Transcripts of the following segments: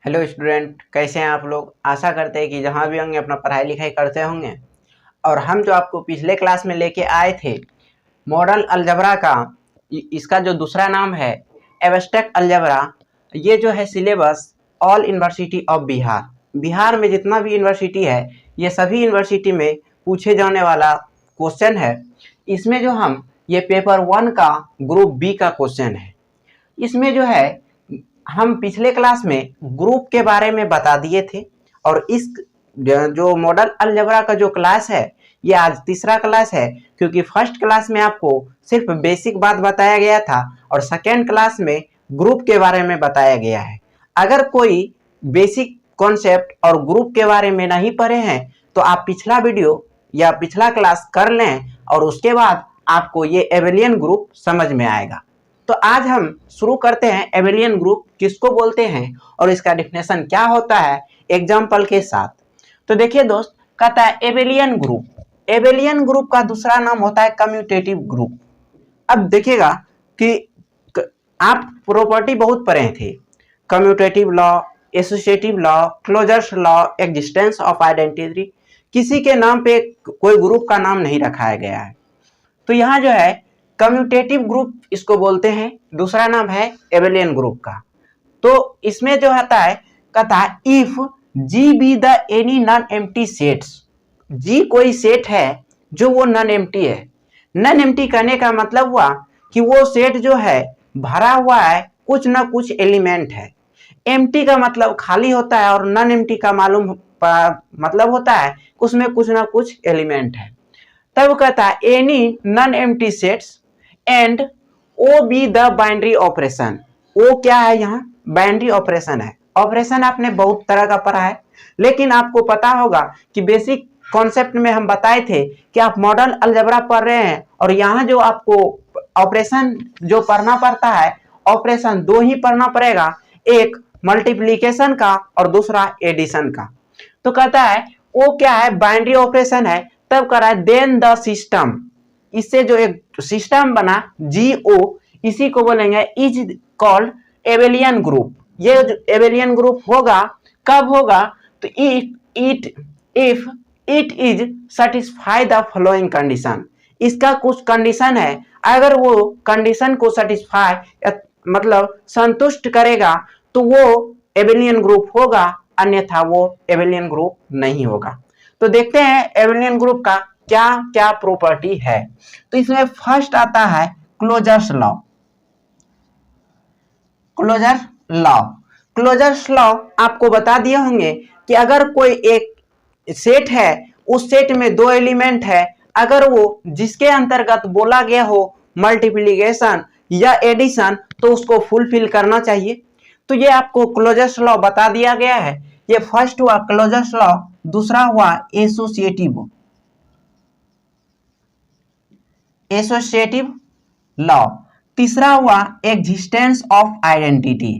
Hello student, कैसे हैं आप लोग। आशा करते हैं कि जहां भी होंगे अपना पढ़ाई लिखाई करते होंगे। और हम जो आपको पिछले क्लास में लेके आए थे मॉडल अलजबरा का, इसका जो दूसरा नाम है एब्स्ट्रैक्ट अलजबरा। ये जो है syllabus all university of Bihar, Bihar में जितना भी यूनिवर्सिटी है ये सभी यूनिवर्सिटी में पूछे जाने वाला क्वेश्चन है। इसमें जो हम ये पेपर 1 का ग्रुप बी का क्वेश्चन है। इसमें जो है हम पिछले क्लास में ग्रुप के बारे में बता दिए थे। और इस जो मॉडल अलजेब्रा का जो क्लास है ये आज तीसरा क्लास है, क्योंकि फर्स्ट क्लास में आपको सिर्फ बेसिक बात बताया गया था और सेकेंड क्लास में ग्रुप के बारे में बताया गया है। अगर कोई बेसिक कॉन्सेप्ट और ग्रुप के बारे में नहीं पढ़े हैं तो आप पिछला वीडियो या पिछला क्लास कर लें और उसके बाद आपको ये एबेलियन ग्रुप समझ में आएगा। तो आज हम शुरू करते हैं एबेलियन ग्रुप किसको बोलते हैं और इसका डिफिनेशन क्या होता है एग्जाम्पल के साथ। तो देखिए दोस्त, कहता है एबेलियन ग्रुप। एबेलियन ग्रुप का दूसरा नाम होता है कम्यूटेटिव ग्रुप। अब देखिएगा कि आप प्रॉपर्टी बहुत पढ़े थे, commutative law, associative law, closures law, existence of identity. किसी के नाम पे कोई ग्रुप का नाम नहीं रखाया गया है। तो यहाँ जो है कम्यूटेटिव ग्रुप इसको बोलते हैं, दूसरा नाम है एबेलियन ग्रुप का। तो इसमें जो आता है कहता है if G be the any non empty sets. G कोई सेट है जो वो नॉन एम्प्टी है। नॉन एम्प्टी करने का मतलब हुआ कि वो सेट जो है भरा हुआ है, कुछ ना कुछ एलिमेंट है। एम्प्टी का मतलब खाली होता है और नॉन एम्प्टी का मतलब होता है उसमें कुछ ना कुछ एलिमेंट है। तब कहता है any non empty sets and O be the binary operation. O क्या है, यहाँ बाइनरी ऑपरेशन है। ऑपरेशन आपने बहुत तरह का पढ़ा है, लेकिन आपको पता होगा कि बेसिक कॉन्सेप्ट में हम बताए थे कि आप मॉडल अलजेब्रा पढ़ रहे हैं और यहाँ जो आपको ऑपरेशन जो पढ़ना पड़ता है, ऑपरेशन दो ही पढ़ना पड़ेगा, एक मल्टीप्लीकेशन का और दूसरा एडिशन का। तो कहता है वो क्या है, बाइनरी ऑपरेशन है। तब कह रहा है देन द सिस्टम, इससे जो एक सिस्टम बना जीओ, इसी को बोलेंगे इज कॉल्ड एबेलियन ग्रुप। ये जो एबेलियन ग्रुप होगा कब होगा, तो if it is satisfy the following condition. इसका कुछ कंडीशन है, अगर वो कंडीशन को सेटिस्फाई मतलब संतुष्ट करेगा तो वो एबेलियन ग्रुप होगा, अन्यथा वो एबेलियन ग्रुप नहीं होगा। तो देखते हैं एबेलियन ग्रुप का क्या क्या प्रॉपर्टी है। तो इसमें फर्स्ट आता है closures law. Closure law, closures law आपको बता दिए होंगे कि अगर कोई एक सेट है, उस सेट में दो एलिमेंट है, अगर वो जिसके अंतर्गत बोला गया हो मल्टीप्लिकेशन या एडिशन तो उसको फुलफिल करना चाहिए। तो ये आपको क्लोजर्स लॉ बता दिया गया है। ये फर्स्ट हुआ क्लोजर्स लॉ, दूसरा हुआ एसोसिएटिव लॉ, तीसरा हुआ existence of identity,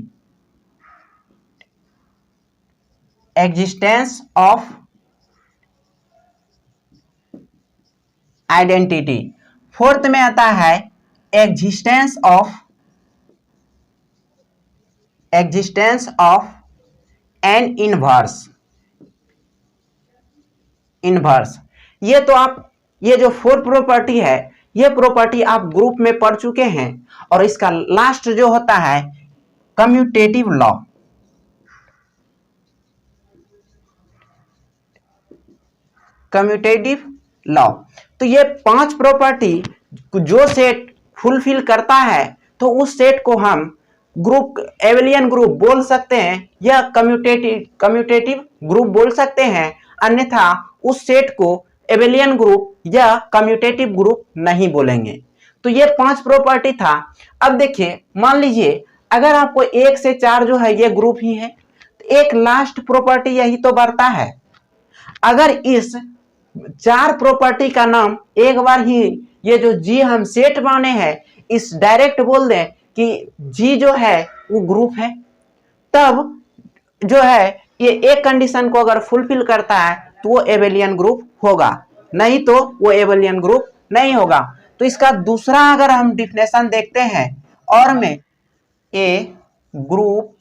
existence of identity, fourth में आता है एग्जिस्टेंस ऑफ एन इनवर्स। ये तो आप ये जो फोर्थ प्रॉपर्टी है ये प्रॉपर्टी आप ग्रुप में पढ़ चुके हैं। और इसका लास्ट जो होता है कम्यूटेटिव लॉ। कम्यूटेटिव लॉ, तो ये पांच प्रॉपर्टी जो सेट फुलफिल करता है तो उस सेट को हम ग्रुप एबेलियन ग्रुप बोल सकते हैं या कम्यूटेटिव ग्रुप बोल सकते हैं, अन्यथा उस सेट को एबेलियन ग्रुप या कम्यूटेटिव ग्रुप नहीं बोलेंगे। तो ये पांच प्रॉपर्टी था। अब देखिए, मान लीजिए अगर आपको 1 से 4 जो है ये ग्रुप ही है, तो एक लास्ट प्रॉपर्टी यही तो बढ़ता है। अगर इस 4 प्रॉपर्टी का नाम एक बार ही ये जो जी हम सेट माने हैं इस डायरेक्ट बोल दें कि जी जो है वो ग्रुप है, तब जो है ये एक कंडीशन को अगर फुलफिल करता है तो वो एबेलियन ग्रुप होगा, नहीं तो वो एबेलियन ग्रुप नहीं होगा। तो इसका दूसरा अगर हम डिफिनेशन देखते हैं और में a group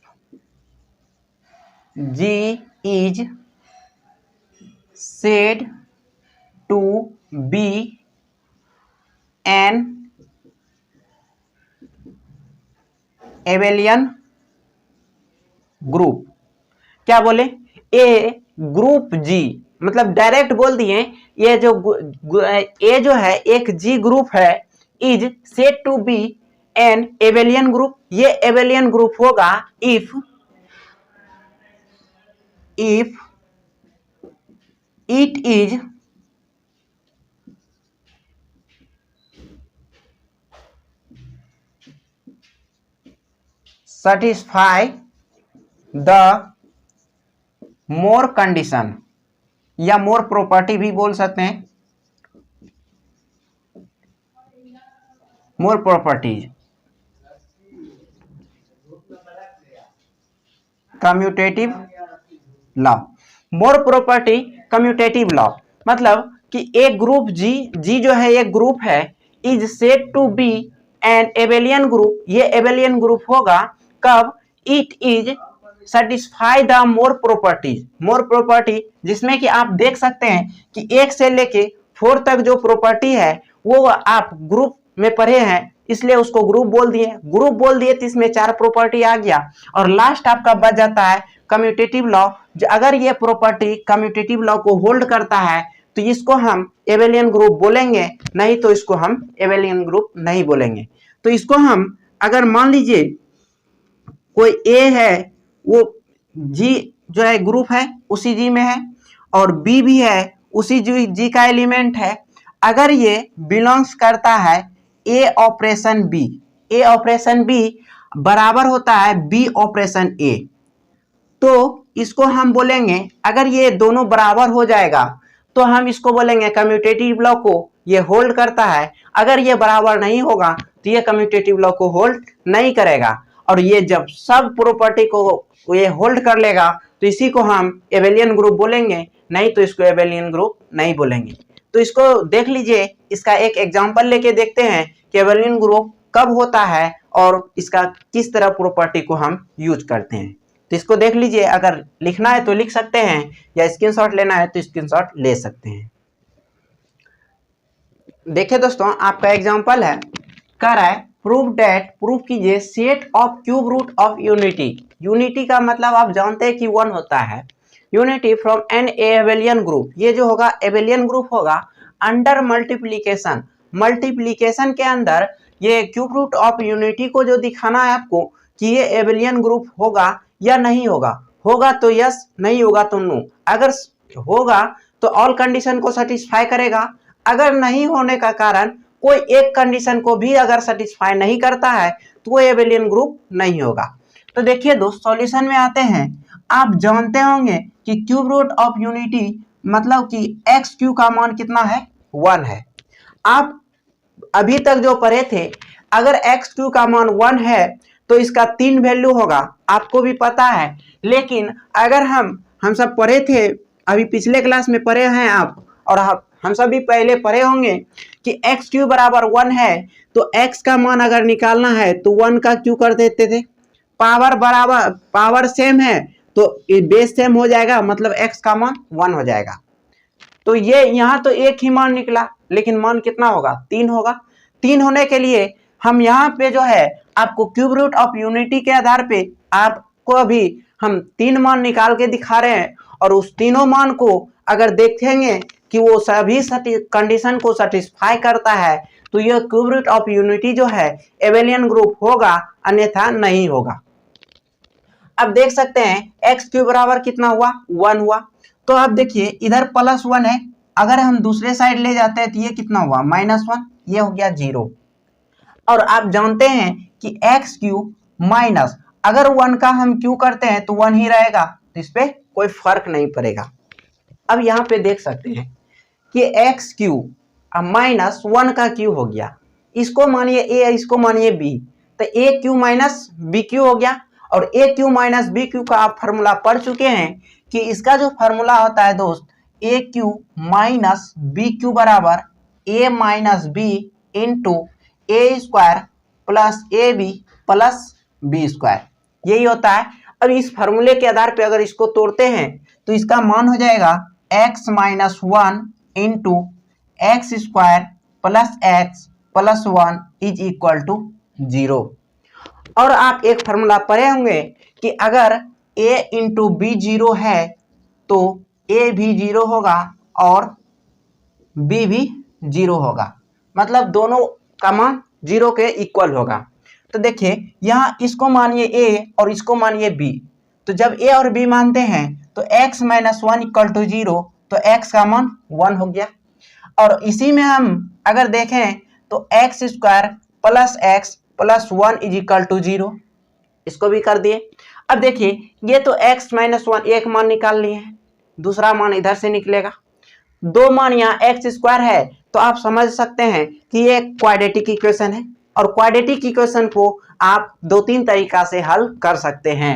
G is said to be an abelian group. क्या बोले? ए ग्रुप जी, मतलब डायरेक्ट बोल दिए ये जो है एक जी ग्रुप है, is said to be an abelian group. ये एबेलियन ग्रुप होगा if it is satisfy the more condition, या मोर प्रॉपर्टी भी बोल सकते हैं, more properties, commutative law. More property commutative law मतलब कि एक ग्रुप जी जो है एक ग्रुप है, is said to be an abelian group. ये एबेलियन ग्रुप होगा कब? It is satisfy the more properties. More property जिसमें कि आप देख सकते हैं कि 1 से लेके 4 तक जो प्रॉपर्टी है वो आप ग्रुप में पढ़े हैं, इसलिए उसको ग्रुप बोल दिए। ग्रुप बोल दिए तो इसमें 4 प्रॉपर्टी आ गया और लास्ट आपका बच जाता है कम्यूटेटिव लॉ। अगर ये प्रॉपर्टी कम्यूटेटिव लॉ को होल्ड करता है तो इसको हम एबेलियन ग्रुप बोलेंगे, नहीं तो इसको हम एबेलियन ग्रुप नहीं बोलेंगे। तो इसको हम अगर मान लीजिए कोई ए है, वो जी जो है ग्रुप है उसी जी में है, और बी भी है उसी जी का एलिमेंट है, अगर ये बिलोंग्स करता है ए ऑपरेशन बी, ए ऑपरेशन बी बराबर होता है बी ऑपरेशन ए, तो इसको हम बोलेंगे, अगर ये दोनों बराबर हो जाएगा तो हम इसको बोलेंगे कम्यूटेटिव लॉ को ये होल्ड करता है। अगर ये बराबर नहीं होगा तो ये कम्यूटेटिव लॉ को होल्ड नहीं करेगा, और ये जब सब प्रॉपर्टी को ये होल्ड कर लेगा तो इसी को हम एबेलियन ग्रुप बोलेंगे, नहीं तो इसको एबेलियन ग्रुप नहीं बोलेंगे। तो इसको देख लीजिए, इसका एक एग्जांपल लेके देखते हैं कि एबेलियन ग्रुप कब होता है और इसका किस तरह प्रॉपर्टी को हम यूज करते हैं। तो इसको देख लीजिए, अगर लिखना है तो लिख सकते हैं या स्क्रीनशॉट लेना है तो स्क्रीनशॉट ले सकते हैं। देखिए दोस्तों, आपका एग्जांपल है, कह रहा है प्रूफ दैट, प्रूफ कीजिए set of cube root of unity. Unity का मतलब आप जानते हैं कि 1 होता है। Unity from an abelian group, ये जो होगा एबेलियन ग्रुप होगा अंडर मल्टीप्लीकेशन। मल्टीप्लीकेशन के अंदर ये क्यूब रूट ऑफ यूनिटी को जो दिखाना है आपको कि ये एबेलियन ग्रुप होगा या नहीं होगा। होगा तो यस, नहीं होगा तो नो। अगर होगा तो ऑल कंडीशन को सेटिस्फाई करेगा, अगर नहीं होने का कारण कोई एक कंडीशन को भी अगर सेटिस्फाई नहीं करता है तो वो एबेलियन ग्रुप नहीं होगा। तो देखिए दोस्त, सॉल्यूशन में आते हैं। आप जानते होंगे कि क्यूब रूट ऑफ यूनिटी मतलब कि एक्स क्यू का मान कितना है? 1 है। आप अभी तक जो पढ़े थे, अगर एक्स क्यू का मान 1 है तो इसका 3 वैल्यू होगा, आपको भी पता है। लेकिन अगर हम सब पढ़े थे, अभी पिछले क्लास में पढ़े हैं आप, और हम सभी पहले पढ़े होंगे कि एक्स क्यू बराबर 1 है, तो एक्स का मान अगर निकालना है तो 1 का क्यू कर देते थे। पावर बराबर, पावर सेम है तो बेस सेम हो जाएगा, मतलब एक्स का मान 1 हो जाएगा। तो ये यहाँ तो एक ही मान निकला, लेकिन मान कितना होगा? 3 होगा। 3 होने के लिए हम यहाँ पे जो है आपको क्यूब रूट ऑफ यूनिटी के आधार पे आपको अभी हम 3 मान निकाल के दिखा रहे हैं, और उस तीनों मान को अगर देखेंगे कि वो सभी कंडीशन को सेटिस्फाई करता है तो यह क्यूब रूट ऑफ यूनिटी जो है एबेलियन ग्रुप होगा, अन्यथा नहीं होगा। अब देख सकते हैं एक्स क्यू बराबर कितना हुआ? 1 हुआ। तो अब देखिए इधर +1 है, अगर हम दूसरे साइड ले जाते हैं तो ये कितना हुआ? -1, ये हो गया 0। और आप जानते हैं कि एक्स क्यू माइनस, अगर 1 का हम क्यू करते हैं तो 1 ही रहेगा, तो इस पर कोई फर्क नहीं पड़ेगा। अब यहाँ पे देख सकते हैं कि एक्स क्यू -1 का क्यू हो गया, इसको मानिए ए, इसको मानिए बी, तो ए क्यू माइनस बी क्यू हो गया। और ए क्यू माइनस बी क्यू का आप फार्मूला पढ़ चुके हैं कि इसका जो फार्मूला होता है दोस्त, a cube minus b cube बराबर a minus b into a square plus a b plus b square, यही होता है। अब इस फार्मूले के आधार पे अगर इसको तोड़ते हैं तो इसका मान हो जाएगा x minus 1 into x square plus x plus 1 is equal to 0। और आप एक फार्मूला पढ़े होंगे कि अगर a इंटू बी 0 है तो a भी 0 होगा और b भी 0 होगा, मतलब दोनों का मान 0 के इक्वल होगा। तो देखिए यहाँ इसको मानिए a और इसको मानिए b, तो जब a और b मानते हैं तो x माइनस 1 इक्वल टू 0, तो x का मान 1 हो गया। और इसी में हम अगर देखें तो x square plus x plus 1 is equal to 0, इसको भी कर दिए। अब देखिए ये तो x माइनस 1 एक मान निकाल लिए हैं, दूसरा मान इधर से निकलेगा। दो मान यहाँ एक्स स्क्वायर है तो आप समझ सकते हैं कि ये क्वाड्रेटिक इक्वेशन है, और क्वाड्रेटिक इक्वेशन को आप 2-3 तरीका से हल कर सकते हैं।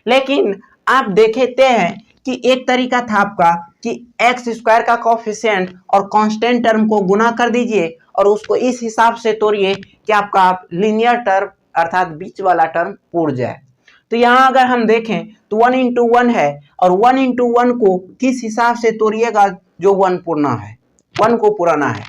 लेकिन आप देखते हैं कि एक तरीका था आपका कि एक्स स्क्वायर का कोफिशिएंट और कांस्टेंट टर्म को गुना कर दीजिए और उसको इस हिसाब से तोड़िए कि आपका लीनियर टर्म अर्थात बीच वाला टर्म उड़ जाए। तो यहाँ अगर हम देखें तो 1 इंटू 1 है, और 1 इंटू 1 को किस हिसाब से तोड़िएगा जो 1 पूर्णा है, 1 को पुराना है,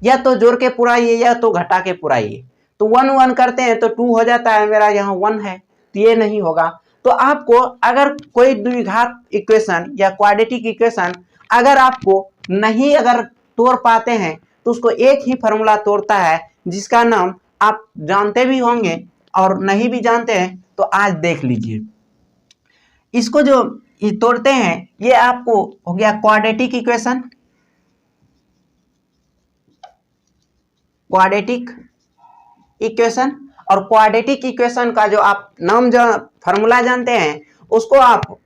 या तो जोड़ के पुराइए या तो घटा के पुराइए। तो 1 1 करते हैं तो 2 हो जाता है, मेरा यहाँ 1 है तो ये नहीं होगा। तो आपको अगर कोई द्विघात इक्वेशन या क्वाड्रेटिक इक्वेशन अगर आपको नहीं अगर तोड़ पाते हैं तो उसको एक ही फार्मूला तोड़ता है जिसका नाम आप जानते भी होंगे, और नहीं भी जानते हैं तो आज देख लीजिए। इसको जो तोड़ते हैं ये आपको हो गया क्वाड्रेटिक इक्वेशन, क्वाड्रेटिक इक्वेशन। और क्वाड्रेटिक इक्वेशन का जो आप नाम जो फार्मूला जानते हैं उसको आप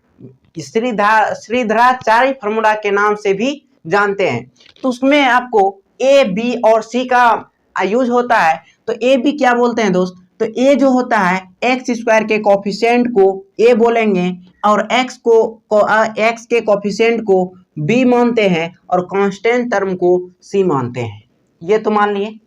श्रीधराचार्य फार्मूला के नाम से भी जानते हैं। तो उसमें आपको ए बी और सी का यूज होता है। तो ए बी क्या बोलते हैं दोस्त, तो ए जो होता है एक्स स्क्वायर के कोफिशिएंट को ए बोलेंगे और एक्स के कोफिशिएंट को बी मानते हैं और कांस्टेंट टर्म को सी मानते हैं, ये तो मान लिए।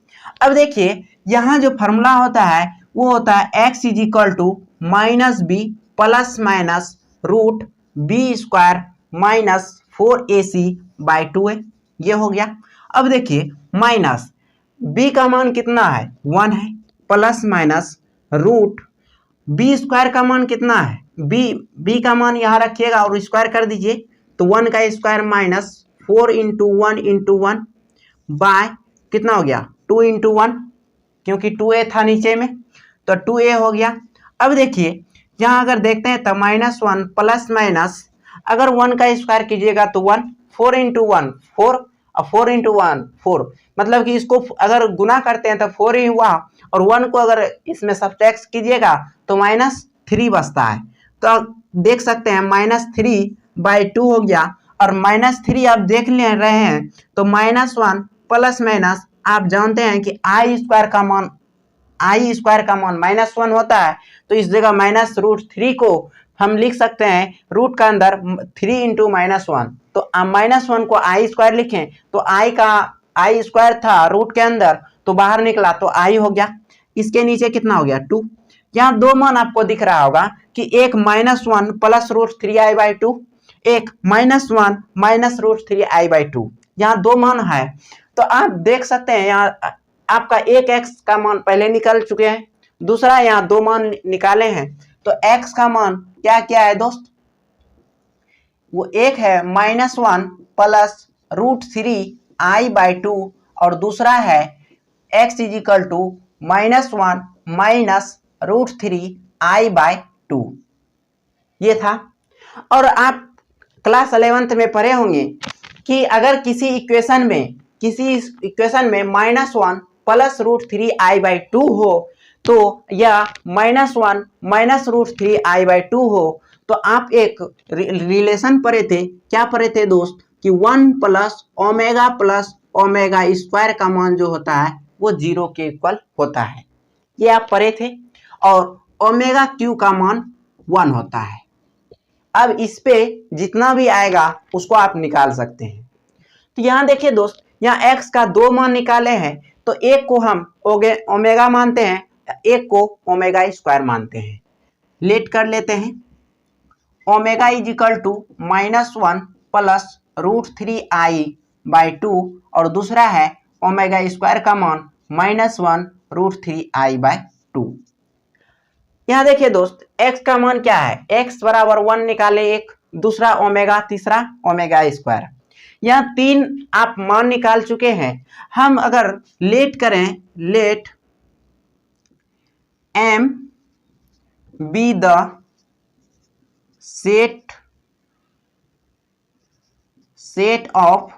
अब देखिए यहाँ जो फार्मूला होता है वो होता है x is equal to minus b plus minus root b square minus 4ac by 2a, ये हो गया। अब देखिए माइनस b का मान कितना है 1 है, plus minus root b square का मान कितना है b का मान यहाँ रखिएगा और स्क्वायर कर दीजिए, तो 1 का square minus 4 into 1 into 1 by कितना हो गया 2 इंटू 1, क्योंकि 2a था नीचे में तो 2a हो गया। अब देखिए यहाँ अगर देखते हैं तो माइनस 1 प्लस माइनस अगर 1 का स्क्वायर कीजिएगा तो 1, 4 इंटू 1 4 और 4 इंटू 1 4, मतलब कि इसको अगर गुना करते हैं तो 4 ही हुआ, और 1 को अगर इसमें सब्ट्रैक्ट कीजिएगा तो माइनस 3 बचता है। तो आप देख सकते हैं माइनस 3 बाई 2 हो गया, और माइनस 3 आप देख ले रहे हैं तो माइनस 1 प्लस माइनस आप जानते हैं कि आई स्क्वायर का मान माइनस 1 होता है, तो इस जगह माइनस रूट 3 को हम लिख सकते हैं रूट का अंदर 3 इंटू माइनस 1, तो माइनस 1 को आई स्क्वायर लिखें तो आई स्क्वायर था रूट के अंदर तो बाहर निकला तो आई हो गया। इसके नीचे कितना हो गया 2। यहाँ दो मान आपको दिख रहा होगा कि एक minus 1 plus root 3i by 2, एक minus 1 minus root 3i by 2, यहाँ दो मान है। तो आप देख सकते हैं यहाँ आपका एक x का मान पहले निकल चुके हैं, दूसरा यहाँ दो मान निकाले हैं। तो x का मान क्या क्या है दोस्त, वो एक है minus 1 plus root 3i by 2 और दूसरा है x is equal to minus 1 minus root 3i by 2, ये था। और आप क्लास 11th में पढ़े होंगे कि अगर किसी इक्वेशन में minus 1 plus root 3i by 2 हो तो या minus 1 minus root 3i by 2 हो तो आप एक रिलेशन पढ़े थे, क्या पढ़े थे दोस्त, कि 1 प्लस ओमेगा स्क्वायर का मान जो होता है वो 0 के इक्वल होता है, ये आप पढ़े थे। और ओमेगा क्यू का मान 1 होता है। अब इस पे जितना भी आएगा उसको आप निकाल सकते हैं। तो यहाँ देखिए दोस्त, यहाँ x का दो मान निकाले हैं, तो एक को हम ओमेगा मानते हैं, एक को ओमेगा स्क्वायर मानते हैं। लेट कर लेते हैं। ओमेगा इज इक्वल टू -1 प्लस √3i/2 और दूसरा है ओमेगा स्क्वायर का मान -1 √3i/2। यहाँ देखिए दोस्त, x का मान क्या है, x बराबर 1 निकाले एक, दूसरा ओमेगा, तीसरा ओमेगा स्क्वायर। यहाँ 3 आप मान निकाल चुके हैं। हम अगर लेट करें, let m be the set of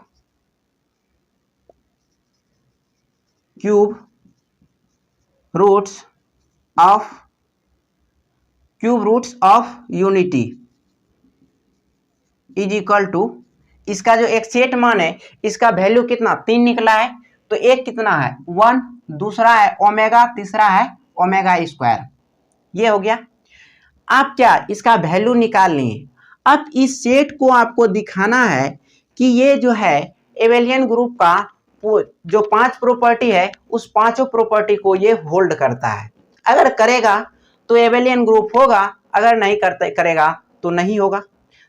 cube roots of unity is equal to, इसका जो एक सेट मान है इसका वैल्यू कितना 3 निकला है, तो एक कितना है 1, दूसरा है ओमेगा, तीसरा है ओमेगा स्क्वायर। ये हो गया। आप क्या इसका वैल्यू निकाल लिए। अब इस सेट को आपको दिखाना है कि ये जो है एबेलियन ग्रुप का जो 5 प्रॉपर्टी है उस पांचों प्रॉपर्टी को ये होल्ड करता है। अगर करेगा तो एबेलियन ग्रुप होगा, अगर नहीं करेगा तो नहीं होगा।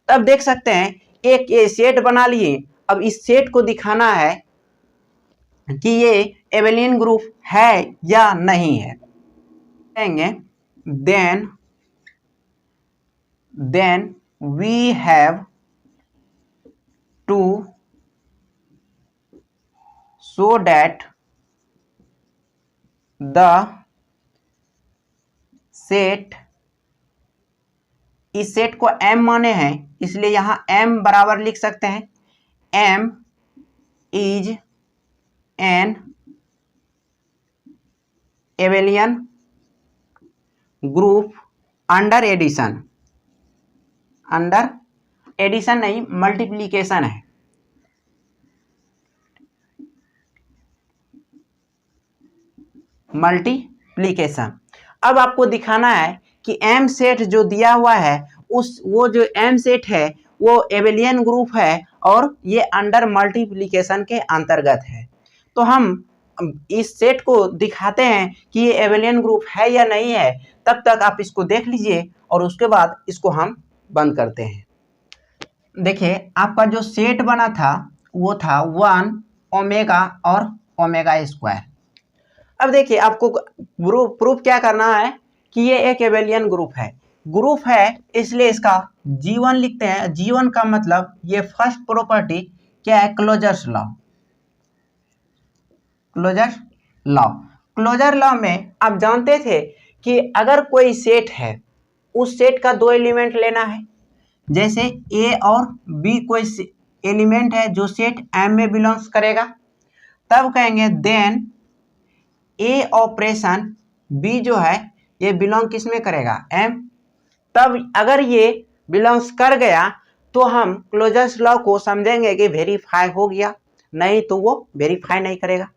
तब देख सकते हैं एक ये सेट बना लिए। अब इस सेट को दिखाना है कि ये एबेलियन ग्रुप है या नहीं है। कहेंगे then we have to show that the set, इस सेट को m माने हैं इसलिए यहां m बराबर लिख सकते हैं, m is an abelian group under addition नहीं, मल्टीप्लीकेशन है। मल्टीप्लीकेशन। अब आपको दिखाना है कि एम सेट जो दिया हुआ है वो जो एम सेट है वो एबेलियन ग्रुप है और ये अंडर मल्टीप्लीकेशन के अंतर्गत है। तो हम इस सेट को दिखाते हैं कि ये एबेलियन ग्रुप है या नहीं है। तब तक आप इसको देख लीजिए और उसके बाद इसको हम बंद करते हैं। देखिए आपका जो सेट बना था वो था 1 ओमेगा और ओमेगा स्क्वायर। अब देखिए आपको प्रूफ क्या करना है कि ये एक एबेलियन ग्रुप है इसलिए इसका G1 लिखते हैं। G1 का मतलब ये फर्स्ट प्रॉपर्टी क्या है, क्लोजर लॉ में आप जानते थे कि अगर कोई सेट है उस सेट का 2 एलिमेंट लेना है। जैसे A और B कोई एलिमेंट है जो सेट M में बिलोंग्स करेगा, तब कहेंगे देन A ऑपरेशन B जो है ये बिलोंग किस में करेगा, M। तब अगर ये बिलोंग्स कर गया तो हम क्लोजर्स लॉ को समझेंगे कि वेरीफाई हो गया, नहीं तो वो वेरीफाई नहीं करेगा।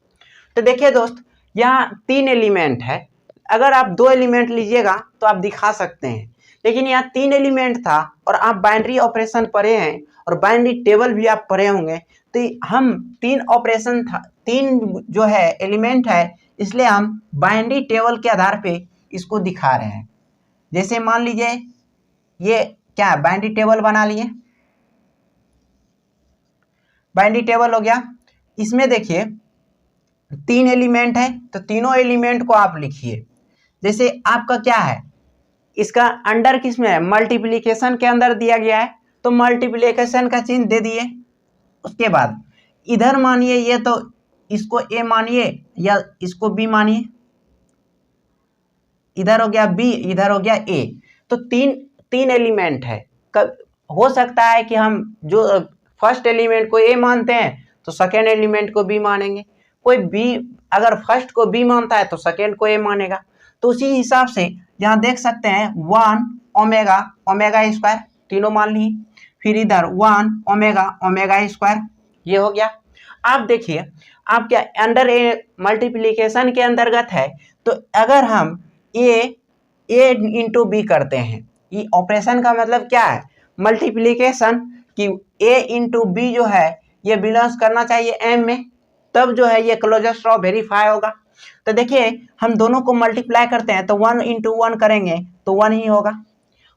तो देखिए दोस्त, यहाँ 3 एलिमेंट है। अगर आप 2 एलिमेंट लीजिएगा तो आप दिखा सकते हैं, लेकिन यहाँ 3 एलिमेंट था और आप बाइनरी ऑपरेशन पढ़े हैं और बाइनरी टेबल भी आप पढ़े होंगे। तो हम 3 ऑपरेशन था, 3 जो है एलिमेंट है, इसलिए हम बाइनरी टेबल के आधार पे इसको दिखा रहे हैं। जैसे मान लीजिए ये क्या बाइनरी टेबल बना लिए, बाइनरी टेबल हो गया। इसमें देखिए 3 एलिमेंट है तो तीनों एलिमेंट को आप लिखिए। जैसे आपका क्या है, इसका अंडर किस में है, मल्टीप्लिकेशन के अंदर दिया गया है तो मल्टीप्लिकेशन का चिन्ह दे दिए। उसके बाद इधर मानिए ये तो इसको A मानिए या इसको B मानिए, इधर हो गया B, इधर हो गया A। तो तीन एलिमेंट है। हो सकता है कि हम जो फर्स्ट एलिमेंट को A मानते हैं तो सेकेंड एलिमेंट को B मानेंगे, कोई B अगर फर्स्ट को B मानता है तो सेकेंड को A मानेगा। तो उसी हिसाब से यहाँ देख सकते हैं 1 ओमेगा स्क्वायर तीनों मान लिए, फिर इधर 1 ओमेगा स्क्वायर, ये हो गया। आप देखिए आप क्या अंडर मल्टीप्लिकेशन के अंतर्गत है, तो अगर हम A इंटू B करते हैं, ये ऑपरेशन का मतलब क्या है, मल्टीप्लिकेशन कि A इंटू B जो है ये बिलोंग्स करना चाहिए M में, तब जो है ये क्लोजर लॉ वेरीफाई होगा। तो देखिए हम दोनों को मल्टीप्लाई करते हैं तो 1 इंटू 1 करेंगे तो 1 ही होगा।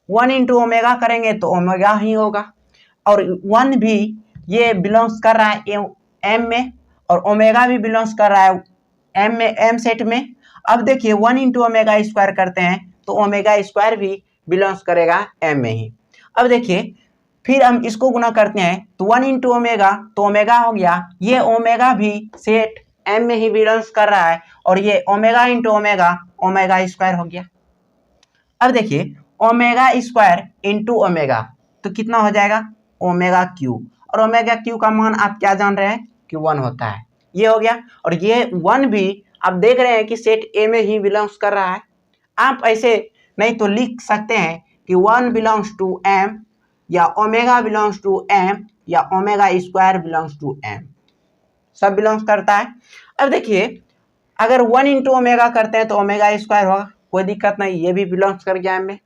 1 इंटू ओमेगा करेंगे तो ओमेगा ही होगा, और 1 भी ये बिलोंग्स कर रहा है एम में, और ओमेगा भी बिलोंग्स कर रहा है एम में, एम सेट में। अब देखिए 1 इंटू ओमेगा स्क्वायर करते हैं तो ओमेगा स्क्वायर भी बिलोंग्स करेगा एम में ही। अब देखिए फिर हम इसको गुना करते हैं तो 1 इंटू ओमेगा तो ओमेगा हो गया, ये ओमेगा भी सेट एम में ही बिलोंग्स कर रहा है, और ये omega into omega omega square हो गया। अब देखिए ओमेगा स्क्वायर इंटू ओमेगा तो कितना हो जाएगा ओमेगा क्यू, और ओमेगा क्यू का मान आप क्या जान रहे हैं कि 1 होता है, ये हो गया। और ये 1 भी आप देख रहे हैं कि सेट ए में ही बिलोंग्स कर रहा है। आप ऐसे नहीं तो लिख सकते हैं कि 1 बिलोंग्स टू एम, या ओमेगा बिलोंग्स टू एम, या omega square belongs to M, सब बिलोंग्स करता है। अब देखिए अगर 1 इंटू ओमेगा करते हैं तो ओमेगा स्क्वायर होगा, कोई दिक्कत नहीं, ये भी बिलोंग्स कर गया एम में।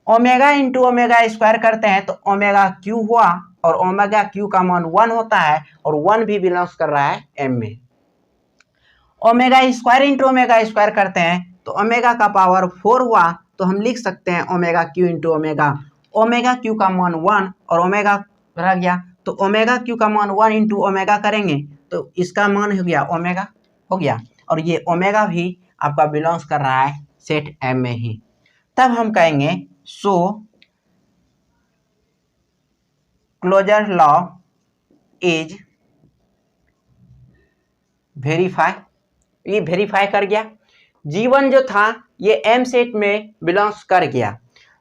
ओमेगा इंटू ओमेगा स्क्वायर करते हैं तो ओमेगा क्यू हुआ, और ओमेगा क्यू का मान 1 होता है, और 1 भी बिलोंग्स कर रहा है एम में। Omega square into omega square करते हैं तो ओमेगा का पावर 4 हुआ, तो हम लिख सकते हैं omega cube into omega, omega cube का मान 1 और ओमेगा रह गया, तो ओमेगा क्यू का मान 1 इंटू ओमेगा करेंगे तो इसका मान हो गया ओमेगा हो गया, और ये ओमेगा भी आपका बिलोंग्स कर रहा है सेट एम में ही। तब हम कहेंगे सो क्लोजर लॉ इज वेरीफाई, ये वेरीफाई कर गया। G1 जो था ये एम सेट में बिलोंग्स कर गया,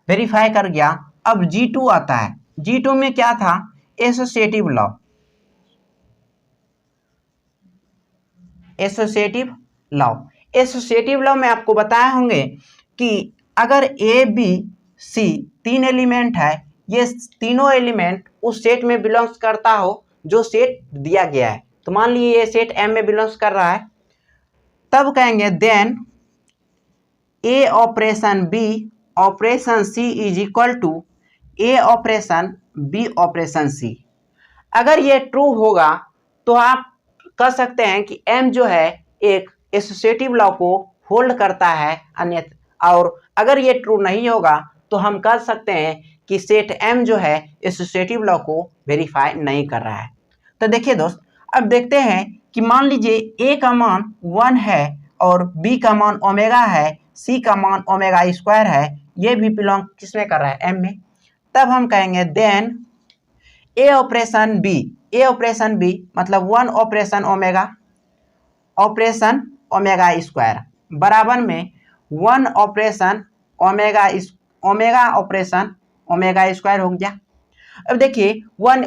वेरीफाई कर गया। अब G2 आता है, G2 में क्या था associative law, associative law, associative law में आपको बताए होंगे कि अगर ए बी सी 3 एलिमेंट है, ये तीनों एलिमेंट उस सेट में बिलोंग्स करता हो जो सेट दिया गया है, तो मान लीजिए ये सेट एम में बिलोंग्स कर रहा है, तब कहेंगे then a operation b operation c is equal to a operation b operation c. अगर ये ट्रू होगा तो आप कह सकते हैं कि एम जो है एक एसोसिएटिव लॉ को होल्ड करता है, अन्यथा और अगर ये ट्रू नहीं होगा तो हम कह सकते हैं कि सेट एम जो है एसोसिएटिव लॉ को वेरीफाई नहीं कर रहा है। तो देखिए दोस्त, अब देखते हैं कि मान लीजिए ए का मान 1 है और बी का मान ओमेगा है, सी का मान ओमेगा स्क्वायर है, ये भी बिलोंग किसमें कर रहा है एम में। तब हम कहेंगे then a operation B, A operation B मतलब 1 ऑपरेशन ओमेगा स्क्वायर बराबर में 1 operation omega operation omega square हो गया। अब देखिए 1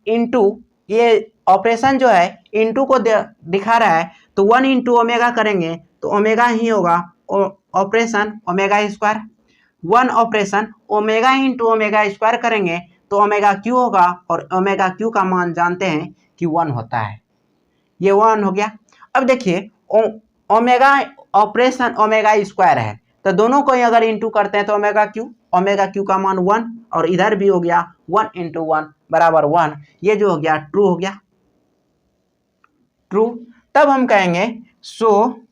इंटू ये ऑपरेशन जो है इंटू को दिखा रहा है, तो 1 इंटू ओमेगा करेंगे तो ओमेगा ही होगा operation omega square, 1 operation omega into omega square करेंगे तो ओमेगा क्यू होगा, और ओमेगा क्यू का मान जानते हैं कि 1 होता है, ये 1 हो गया। अब देखिए ओमेगा ऑपरेशन ओमेगा स्क्वायर है, तो दोनों को अगर इंटू करते हैं तो ओमेगा क्यू का मान 1, और इधर भी हो गया 1 इंटू 1 बराबर 1, ये जो हो गया ट्रू हो गया, ट्रू। तब हम कहेंगे सो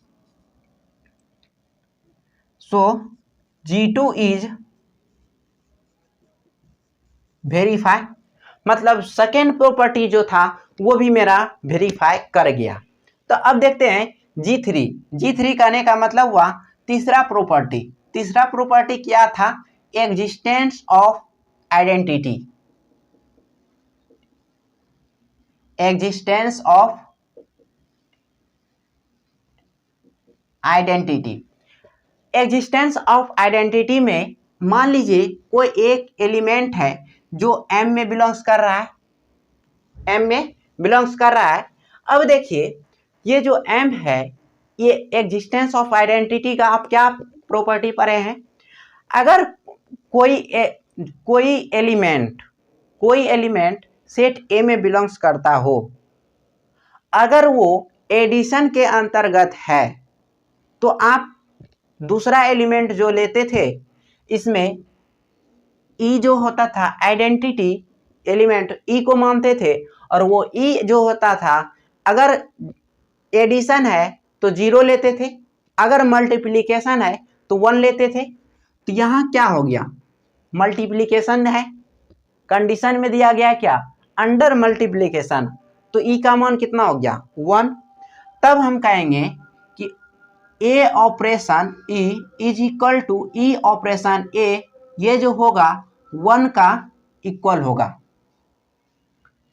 G2 इज वेरीफाई, मतलब सेकेंड प्रॉपर्टी जो था वो भी मेरा वेरीफाई कर गया। तो अब देखते हैं G3 कहने का मतलब हुआ तीसरा प्रॉपर्टी क्या था, existence of identity, existence of identity. Existence of identity में मान लीजिए कोई एक एलिमेंट है जो एम में बिलोंग्स कर रहा है, अब देखिए ये जो एम है ये एग्जिस्टेंस ऑफ आइडेंटिटी का आप क्या प्रॉपर्टी पढ़े हैं, अगर कोई एलिमेंट सेट ए में बिलोंग्स करता हो, अगर वो एडिशन के अंतर्गत है तो आप दूसरा एलिमेंट जो लेते थे इसमें ई जो होता था आइडेंटिटी एलिमेंट ई को मानते थे, और वो ई जो होता था अगर एडिशन है तो 0 लेते थे, अगर मल्टीप्लिकेशन है तो 1 लेते थे। तो यहाँ क्या हो गया, मल्टीप्लीकेशन है, कंडीशन में दिया गया है क्या, अंडर मल्टीप्लीकेशन, तो ई का मान कितना हो गया 1। तब हम कहेंगे कि a operation e is equal to e operation a, ये जो होगा 1 का इक्वल होगा,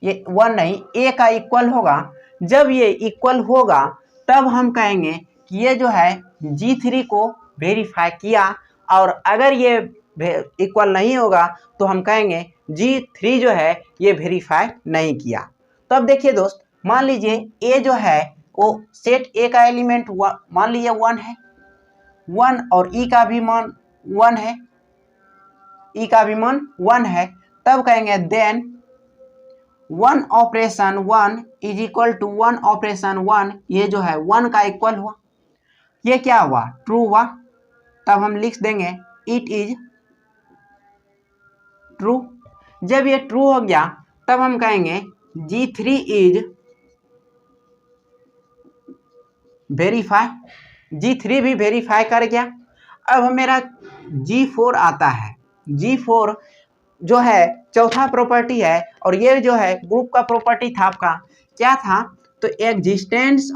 ये 1 नहीं ए का इक्वल होगा। जब ये इक्वल होगा तब हम कहेंगे कि ये जो है G3 को वेरीफाई किया, और अगर ये इक्वल नहीं होगा तो हम कहेंगे G3 जो है ये वेरीफाई नहीं किया। तो अब देखिए दोस्त, मान लीजिए ए जो है वो सेट ए का एलिमेंट मान लीजिए 1 है, 1 और ई का भी मान 1 है, ई का भी मान 1 है। तब कहेंगे then 1 operation 1 is equal to 1 operation 1, ये जो है 1 का इक्वल हुआ, ये क्या हुआ ट्रू हुआ। तब हम लिख देंगे इट इज ट्रू। जब ये ट्रू हो गया तब हम कहेंगे G3 इज वेरीफाई, G3 भी वेरीफाई कर गया। अब मेरा G4 आता है, G4 जो है चौथा प्रॉपर्टी है, और ये जो है ग्रुप का प्रॉपर्टी था आपका क्या था, तो एग्जिस्टेंस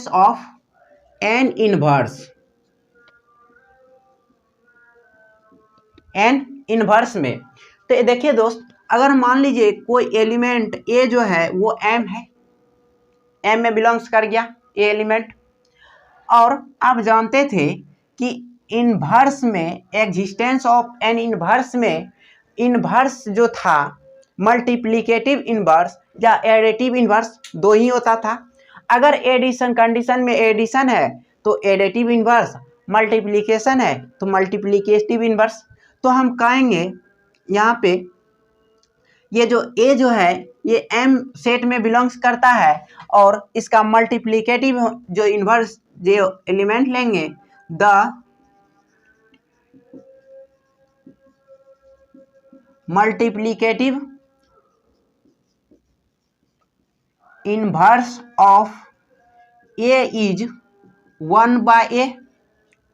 ऑफ एन इनवर्स में। तो देखिए दोस्त, अगर मान लीजिए कोई एलिमेंट ए जो है वो एम है, एम में बिलोंग्स कर गया ए एलिमेंट, और आप जानते थे कि इनवर्स में एग्जिस्टेंस ऑफ एन इनवर्स में इनवर्स जो था मल्टीप्लिकेटिव इनवर्स या एडिटिव इनवर्स दो ही होता था। अगर एडिशन कंडीशन में एडिशन है तो एडिटिव इनवर्स, मल्टीप्लिकेशन है तो मल्टीप्लिकेटिव इनवर्स। तो हम कहेंगे यहाँ पे ये जो ए जो है ये एम सेट में बिलोंग्स करता है, और इसका मल्टीप्लिकेटिव जो इनवर्स जो एलिमेंट लेंगे the multiplicative inverse of A is 1/a,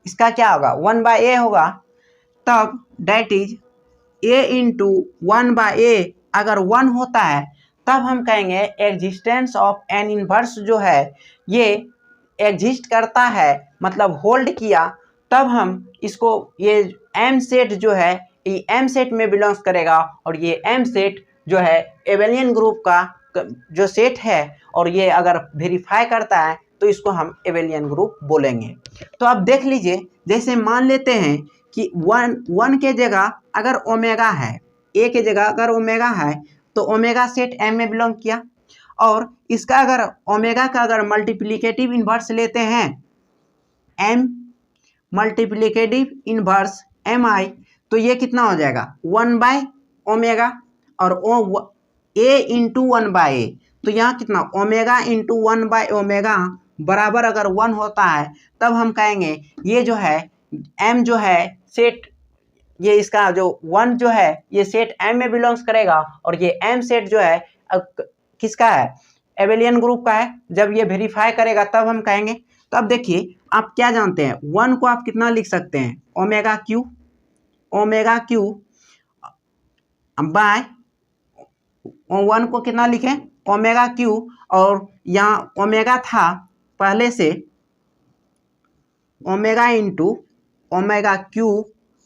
इसका क्या होगा 1/a होगा। तब date is a into 1/a, अगर 1 होता है तब हम कहेंगे एग्जिस्टेंस ऑफ एन इनवर्स जो है ये एग्जिस्ट करता है, मतलब होल्ड किया। तब हम इसको ये एम सेट जो है ये एम सेट में बिलोंग्स करेगा, और ये एम सेट जो है एबेलियन ग्रुप का जो सेट है, और ये अगर वेरीफाई करता है तो इसको हम एबेलियन ग्रुप बोलेंगे। तो आप देख लीजिए, जैसे मान लेते हैं कि 1 के जगह अगर ओमेगा है, ए के जगह अगर ओमेगा है तो ओमेगा सेट एम में बिलोंग किया, और इसका अगर ओमेगा का अगर मल्टीप्लिकेटिव इनवर्स लेते हैं एम मल्टीप्लिकेटिव इनवर्स एम आई, तो ये कितना हो जाएगा 1/ओमेगा, और ए इंटू 1/a, तो यहाँ कितना ओमेगा इंटू 1/ओमेगा बराबर अगर 1 होता है तब हम कहेंगे ये जो है m जो है सेट, ये इसका जो 1 जो है ये सेट m में बिलोंग्स करेगा, और ये m सेट जो है किसका है एबेलियन ग्रुप का है। जब ये वेरीफाई करेगा तब हम कहेंगे। तो अब देखिए आप क्या जानते हैं, 1 को आप कितना लिख सकते हैं ओमेगा क्यू बाय 1 को कितना लिखें ओमेगा क्यू, और यहाँ ओमेगा था पहले से omega into omega Q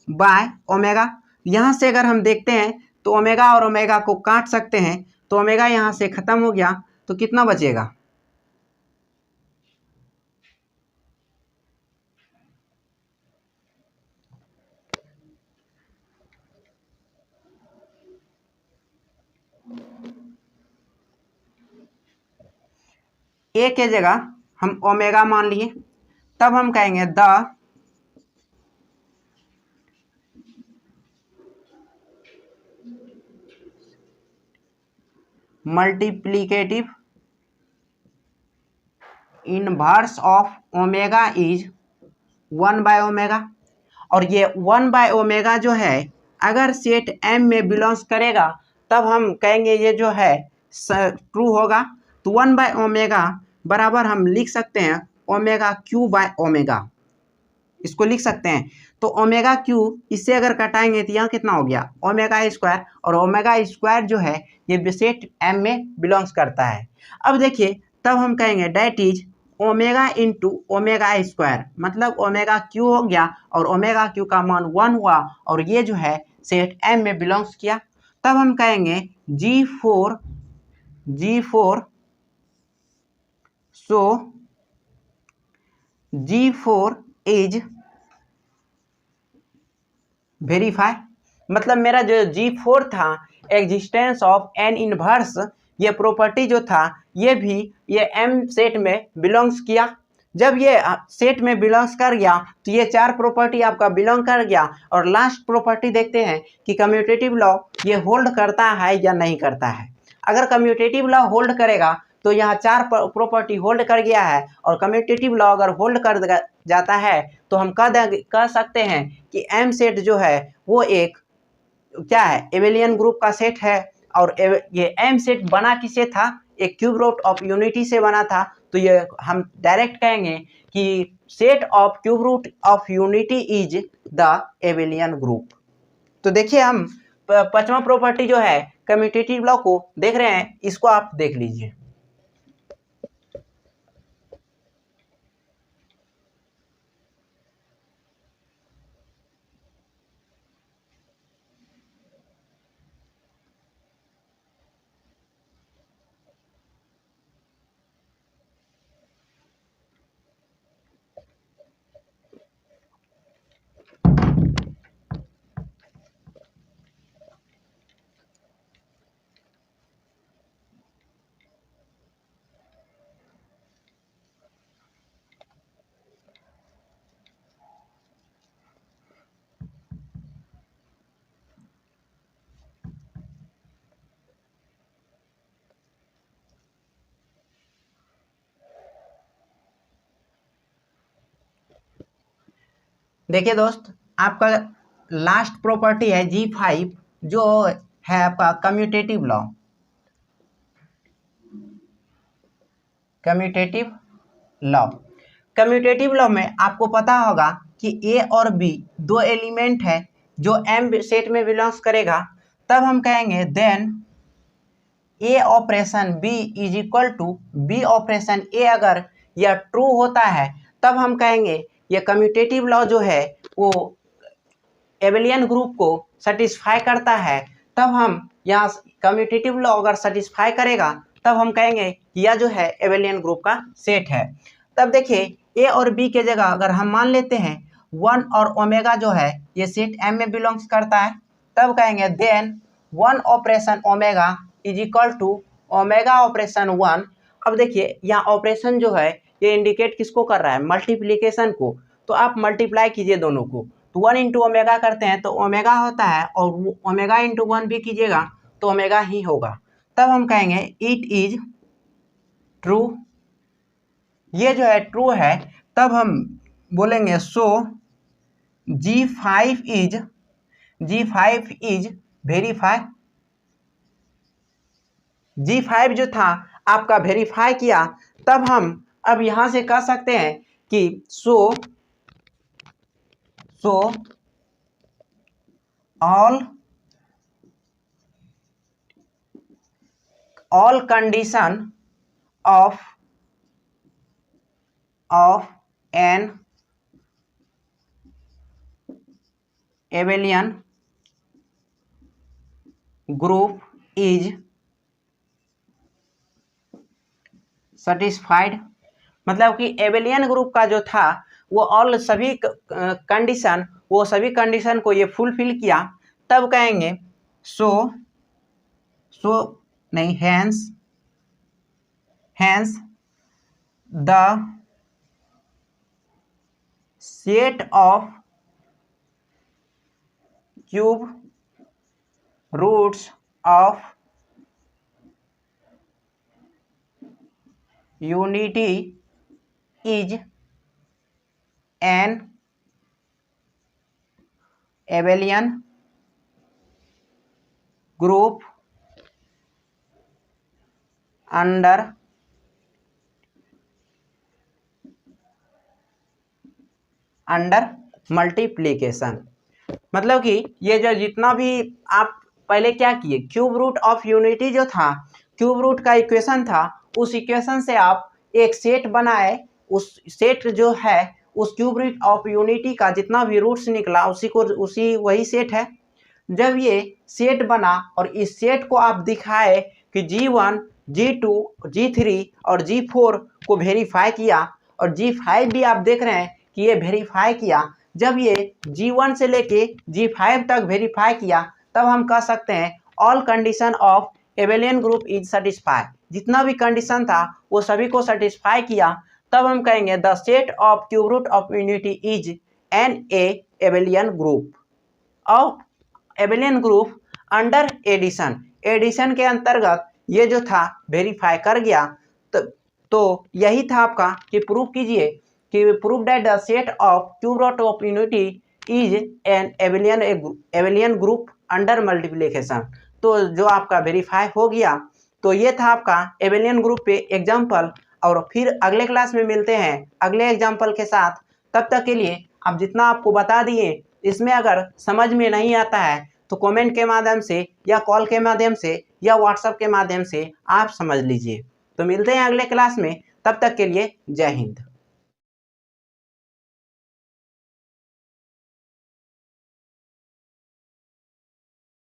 by omega. यहाँ से अगर हम देखते हैं तो ओमेगा और ओमेगा को काट सकते हैं, तो ओमेगा यहाँ से ख़त्म हो गया, तो कितना बचेगा ए के जगह हम ओमेगा मान लिए, तब हम कहेंगे the multiplicative inverse of omega is 1/ओमेगा, और ये 1/ओमेगा जो है अगर सेट एम में बिलोंग्स करेगा तब हम कहेंगे ये जो है ट्रू होगा। तो 1/ओमेगा बराबर हम लिख सकते हैं ओमेगा क्यू बाय ओमेगा, इसको लिख सकते हैं। तो ओमेगा क्यू इससे अगर कटाएंगे तो यहाँ कितना हो गया ओमेगा स्क्वायर, और ओमेगा स्क्वायर जो है ये सेट एम में बिलोंग्स करता है। अब देखिए तब हम कहेंगे that is omega into omega square, मतलब ओमेगा क्यू हो गया और ओमेगा क्यू का मान 1 हुआ और ये जो है सेट एम में बिलोंग्स किया। तब हम कहेंगे G4 so G4 is verify, मतलब मेरा जो G4 था एग्जिस्टेंस ऑफ एन इनवर्स, ये प्रॉपर्टी जो था ये एम सेट में बिलोंग्स किया। जब ये सेट में बिलोंग्स कर गया तो ये 4 प्रॉपर्टी आपका बिलोंग कर गया। और लास्ट प्रॉपर्टी देखते हैं कि कम्यूटेटिव लॉ ये होल्ड करता है या नहीं करता है। अगर कम्यूटेटिव लॉ होल्ड करेगा तो यहाँ 4 प्रॉपर्टी होल्ड कर गया है, और कम्यूटेटिव लॉ अगर होल्ड कर जाता है तो हम कह सकते हैं कि एम सेट जो है वो एक क्या है एबेलियन ग्रुप का सेट है। और ये एम सेट बना किससे था, एक क्यूब रूट ऑफ यूनिटी से बना था। तो ये हम डायरेक्ट कहेंगे कि set of cube root of unity is the abelian group. तो देखिए हम पांचवा प्रॉपर्टी जो है कम्यूटेटिव लॉ को देख रहे हैं, इसको आप देख लीजिए। देखिए दोस्त, आपका लास्ट प्रॉपर्टी है G5 जो है आपका कम्यूटेटिव लॉ। कम्यूटेटिव लॉ में आपको पता होगा कि ए और बी दो एलिमेंट है जो एम सेट में बिलोंग्स करेगा। तब हम कहेंगे then a operation b is equal to b operation a, अगर यह ट्रू होता है तब हम कहेंगे ये कम्यूटेटिव लॉ जो है वो एबेलियन ग्रुप को सेटिस्फाई करता है। तब हम यहाँ कम्यूटेटिव लॉ अगर सेटिस्फाई करेगा तब हम कहेंगे कि यह जो है एबेलियन ग्रुप का सेट है। तब देखिए ए और बी के जगह अगर हम मान लेते हैं 1 और ओमेगा जो है ये सेट एम में बिलोंग्स करता है, तब कहेंगे then 1 operation omega is equal to omega operation 1। अब देखिए यहाँ ऑपरेशन जो है ये इंडिकेट किसको कर रहा है, मल्टीप्लीकेशन को। तो आप मल्टीप्लाई कीजिए दोनों को, तो 1 इंटू ओमेगा करते हैं तो ओमेगा होता है, और ओमेगा इंटू 1 भी कीजिएगा तो ओमेगा ही होगा। तब हम कहेंगे इट इज ट्रू, ये जो है ट्रू है। तब हम बोलेंगे सो G5 इज वेरीफाई। G5 जो था आपका वेरीफाई किया, तब हम अब यहां से कह सकते हैं कि सो all condition of an abelian group is satisfied, मतलब कि एबेलियन ग्रुप का जो था वो ऑल सभी कंडीशन को ये फुलफिल किया। तब कहेंगे सो नहीं hence the set of cube roots of unity is an abelian group under multiplication. मतलब कि ये जो जितना भी आप पहले क्या किए, क्यूब रूट ऑफ यूनिटी जो था, क्यूब रूट का इक्वेशन था, उस इक्वेशन से आप एक सेट बनाए, उस सेट जो है उस क्यूब रूट ऑफ यूनिटी का जितना भी रूट्स निकला उसी वही सेट है। जब ये सेट बना और इस सेट को आप दिखाए कि G1, G2, G3 और G4 को वेरीफाई किया और G5 भी आप देख रहे हैं कि ये वेरीफाई किया, जब ये G1 से लेके G5 तक वेरीफाई किया, तब हम कह सकते हैं all condition of Abelian group is satisfy. जितना भी कंडीशन था वो सभी को सेटिस्फाई किया, तब हम कहेंगे the set of cube root of unity is an abelian group. और abelian group under addition, addition के अंतर्गत ये जो था वेरीफाई कर गया। तो यही था आपका कि प्रूव कीजिए कि prove that the set of cube root of unity is an abelian group under multiplication. तो जो आपका वेरीफाई हो गया, तो ये था आपका एबेलियन ग्रुप पे एग्जाम्पल। और फिर अगले क्लास में मिलते हैं अगले एग्जाम्पल के साथ। तब तक के लिए आप जितना आपको बता दिए, इसमें अगर समझ में नहीं आता है तो कमेंट के माध्यम से या कॉल के माध्यम से या व्हाट्सएप के माध्यम से आप समझ लीजिए। तो मिलते हैं अगले क्लास में, तब तक के लिए जय हिंद।